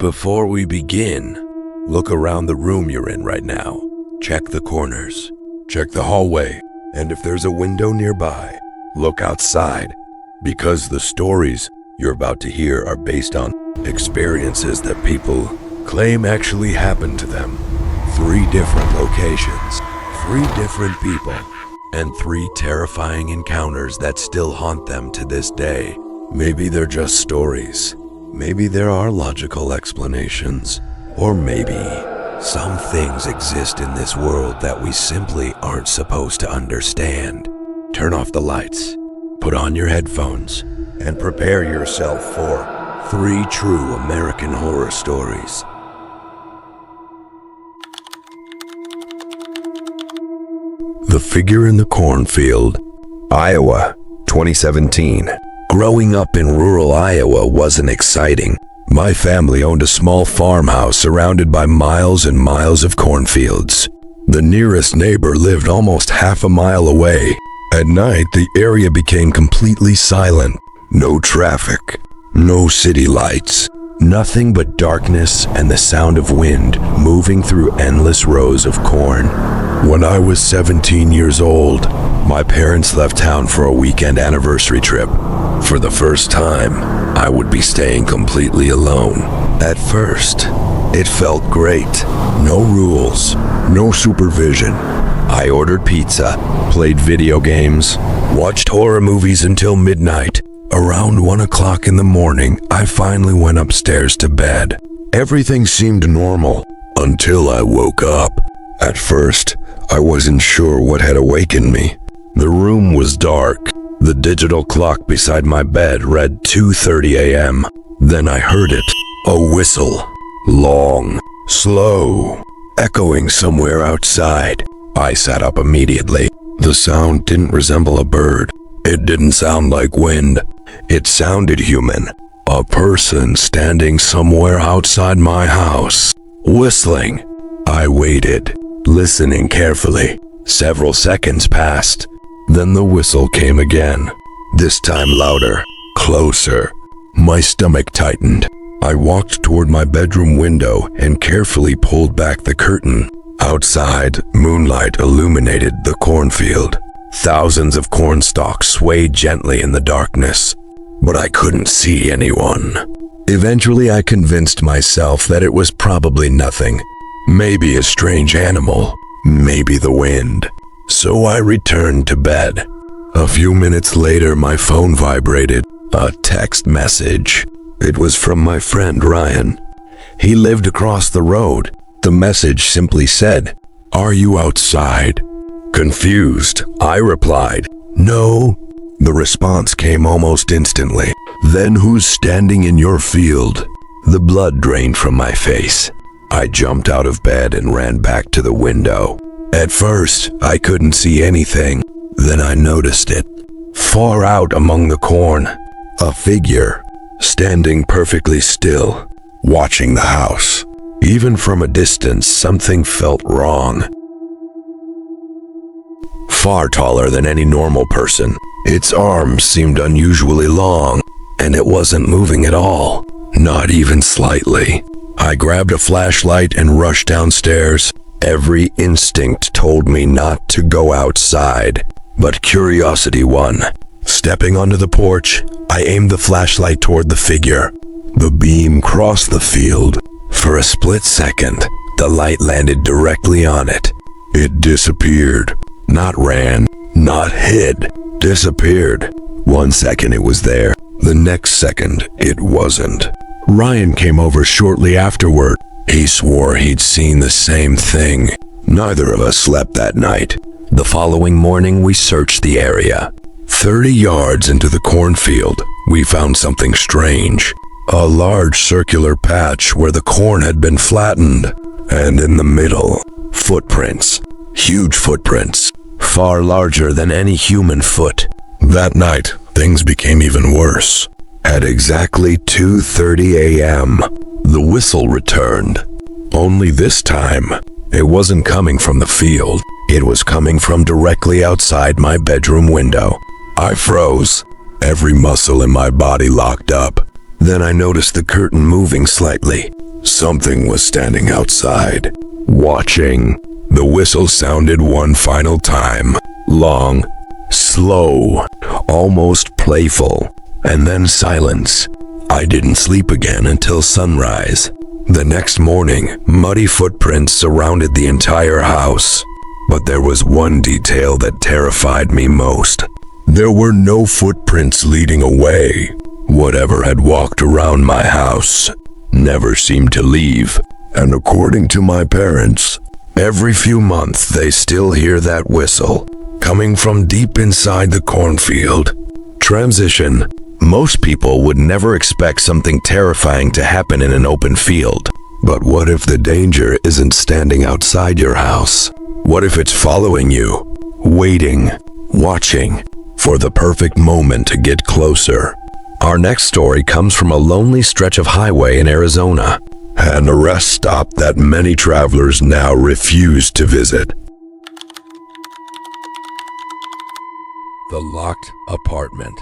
Before we begin, look around the room you're in right now. Check the corners, check the hallway, and if there's a window nearby, look outside, because the stories you're about to hear are based on experiences that people claim actually happened to them. 3 different locations, 3 different people, and 3 terrifying encounters that still haunt them to this day. Maybe they're just stories. Maybe there are logical explanations. Or maybe some things exist in this world that we simply aren't supposed to understand. Turn off the lights, put on your headphones, and prepare yourself for 3 true American horror stories. The Figure in the Cornfield, Iowa, 2017. Growing up in rural Iowa wasn't exciting. My family owned a small farmhouse surrounded by miles and miles of cornfields. The nearest neighbor lived almost half a mile away. At night, the area became completely silent. No traffic, no city lights, nothing but darkness and the sound of wind moving through endless rows of corn. When I was 17 years old, my parents left town for a weekend anniversary trip. For the first time, I would be staying completely alone. At first, it felt great. No rules, no supervision. I ordered pizza, played video games, watched horror movies until midnight. Around 1 o'clock in the morning, I finally went upstairs to bed. Everything seemed normal until I woke up. At first, I wasn't sure what had awakened me. The room was dark. The digital clock beside my bed read 2:30 a.m. Then I heard it, a whistle, long, slow, echoing somewhere outside. I sat up immediately. The sound didn't resemble a bird. It didn't sound like wind. It sounded human. A person standing somewhere outside my house, whistling. I waited, listening carefully. Several seconds passed. Then the whistle came again, this time louder, closer. My stomach tightened. I walked toward my bedroom window and carefully pulled back the curtain. Outside, moonlight illuminated the cornfield. Thousands of corn stalks swayed gently in the darkness, but I couldn't see anyone. Eventually, I convinced myself that it was probably nothing. Maybe a strange animal, maybe the wind. So I returned to bed. A few minutes later, my phone vibrated. A text message. It was from my friend Ryan. He lived across the road. The message simply said, "Are you outside?" Confused, I replied, "No." The response came almost instantly. "Then who's standing in your field?" The blood drained from my face. I jumped out of bed and ran back to the window. At first, I couldn't see anything. Then I noticed it. Far out among the corn, a figure, standing perfectly still, watching the house. Even from a distance, something felt wrong. Far taller than any normal person, its arms seemed unusually long, and it wasn't moving at all, not even slightly. I grabbed a flashlight and rushed downstairs. Every instinct told me not to go outside, but curiosity won. Stepping onto the porch, I aimed the flashlight toward the figure. The beam crossed the field. For a split second, the light landed directly on it. It disappeared. Not ran, not hid. Disappeared. 1 second it was there. The next second, it wasn't. Ryan came over shortly afterward. He swore he'd seen the same thing. Neither of us slept that night. The following morning, we searched the area. 30 yards into the cornfield, we found something strange. A large circular patch where the corn had been flattened. And in the middle, footprints. Huge footprints. Far larger than any human foot. That night, things became even worse. At exactly 2:30 a.m., the whistle returned. Only this time, it wasn't coming from the field. It was coming from directly outside my bedroom window. I froze. Every muscle in my body locked up. Then I noticed the curtain moving slightly. Something was standing outside, watching. The whistle sounded one final time. Long, slow, almost playful, and then silence. I didn't sleep again until sunrise. The next morning, muddy footprints surrounded the entire house. But there was one detail that terrified me most. There were no footprints leading away. Whatever had walked around my house never seemed to leave. And according to my parents, every few months they still hear that whistle coming from deep inside the cornfield. Transition. Most people would never expect something terrifying to happen in an open field. But what if the danger isn't standing outside your house? What if it's following you, waiting, watching for the perfect moment to get closer? Our next story comes from a lonely stretch of highway in Arizona, an a rest stop that many travelers now refuse to visit. The Locked Apartment,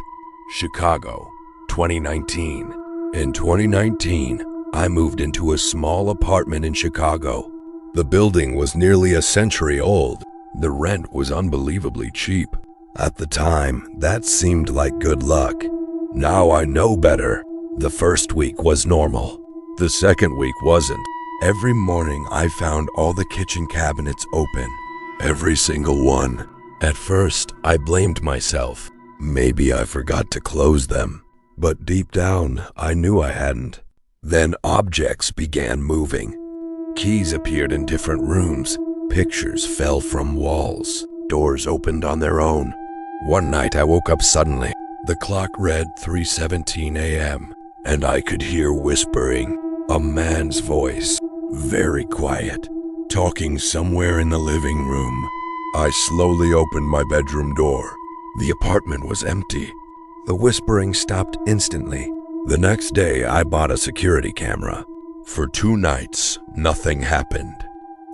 Chicago, 2019. In 2019, I moved into a small apartment in Chicago. The building was nearly a century old. The rent was unbelievably cheap. At the time, that seemed like good luck. Now I know better. The first week was normal. The second week wasn't. Every morning I found all the kitchen cabinets open. Every single one. At first, I blamed myself. Maybe I forgot to close them. But deep down, I knew I hadn't. Then objects began moving. Keys appeared in different rooms. Pictures fell from walls. Doors opened on their own. One night I woke up suddenly. The clock read 3:17 a.m. and I could hear whispering. A man's voice, very quiet, talking somewhere in the living room. I slowly opened my bedroom door. The apartment was empty. The whispering stopped instantly. The next day, I bought a security camera. For 2 nights, nothing happened.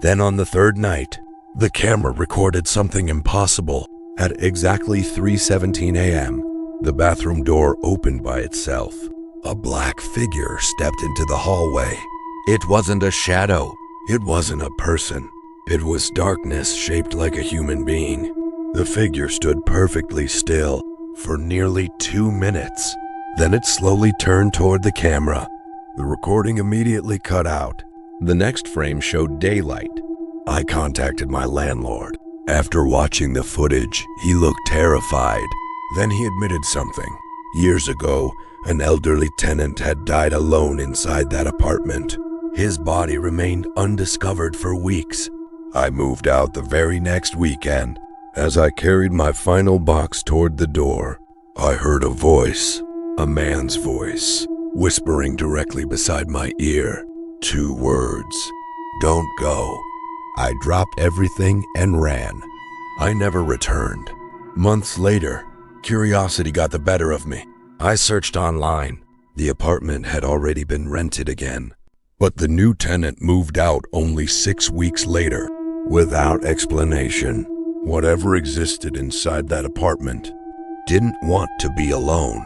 Then on the third night, the camera recorded something impossible. At exactly 3:17 a.m., the bathroom door opened by itself. A black figure stepped into the hallway. It wasn't a shadow. It wasn't a person. It was darkness shaped like a human being. The figure stood perfectly still for nearly 2 minutes. Then it slowly turned toward the camera. The recording immediately cut out. The next frame showed daylight. I contacted my landlord. After watching the footage, he looked terrified. Then he admitted something. Years ago, an elderly tenant had died alone inside that apartment. His body remained undiscovered for weeks. I moved out the very next weekend. As I carried my final box toward the door, I heard a voice, a man's voice, whispering directly beside my ear. 2 words, "Don't go." I dropped everything and ran. I never returned. Months later, curiosity got the better of me. I searched online. The apartment had already been rented again. But the new tenant moved out only 6 weeks later, without explanation. Whatever existed inside that apartment didn't want to be alone.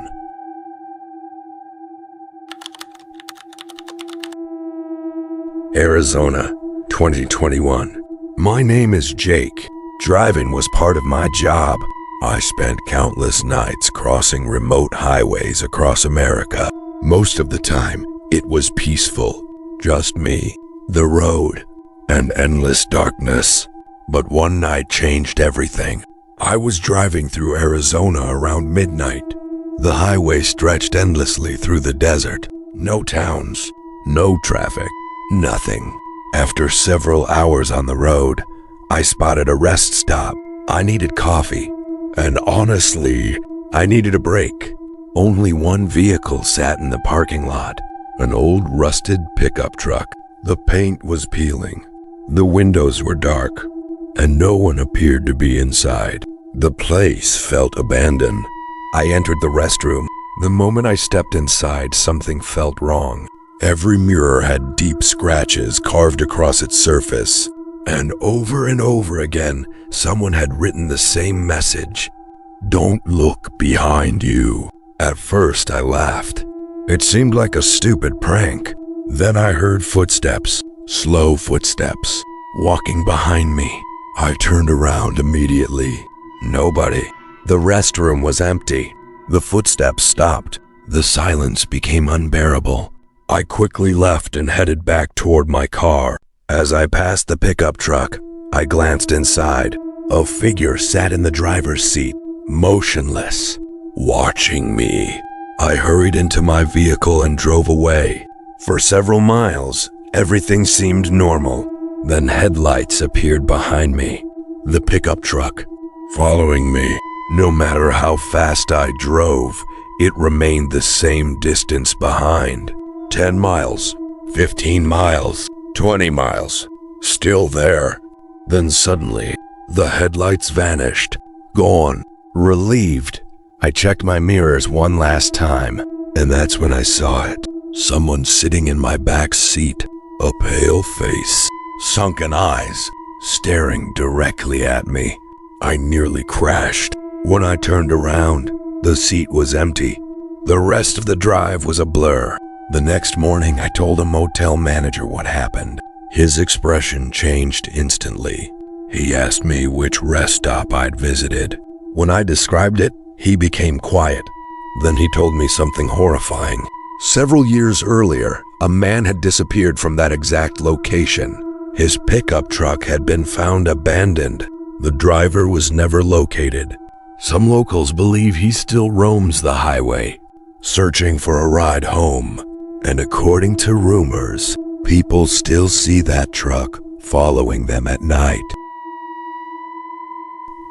Arizona, 2021. My name is Jake. Driving was part of my job. I spent countless nights crossing remote highways across America. Most of the time, it was peaceful. Just me, the road, and endless darkness. But one night changed everything. I was driving through Arizona around midnight. The highway stretched endlessly through the desert. No towns, no traffic, nothing. After several hours on the road, I spotted a rest stop. I needed coffee. And honestly, I needed a break. Only one vehicle sat in the parking lot. An old rusted pickup truck. The paint was peeling. The windows were dark, and no one appeared to be inside. The place felt abandoned. I entered the restroom. The moment I stepped inside, something felt wrong. Every mirror had deep scratches carved across its surface. And over again, someone had written the same message. "Don't look behind you." At first, I laughed. It seemed like a stupid prank. Then I heard footsteps, slow footsteps, walking behind me. I turned around immediately. Nobody. The restroom was empty. The footsteps stopped. The silence became unbearable. I quickly left and headed back toward my car. As I passed the pickup truck, I glanced inside. A figure sat in the driver's seat, motionless, watching me. I hurried into my vehicle and drove away. For several miles, everything seemed normal. Then headlights appeared behind me. The pickup truck, following me. No matter how fast I drove, it remained the same distance behind. 10 miles, 15 miles, 20 miles, still there. Then suddenly, the headlights vanished, gone, relieved. I checked my mirrors one last time, and that's when I saw it. Someone sitting in my back seat, a pale face, sunken eyes, staring directly at me. I nearly crashed. When I turned around, the seat was empty. The rest of the drive was a blur. The next morning, I told a motel manager what happened. His expression changed instantly. He asked me which rest stop I'd visited. When I described it, he became quiet. Then he told me something horrifying. Several years earlier, a man had disappeared from that exact location. His pickup truck had been found abandoned. The driver was never located. Some locals believe he still roams the highway, searching for a ride home. And according to rumors, people still see that truck following them at night.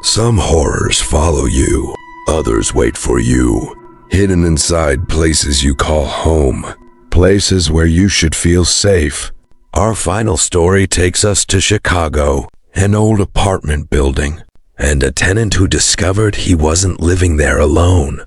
Some horrors follow you, others wait for you, hidden inside places you call home, places where you should feel safe. Our final story takes us to Chicago, an old apartment building, and a tenant who discovered he wasn't living there alone.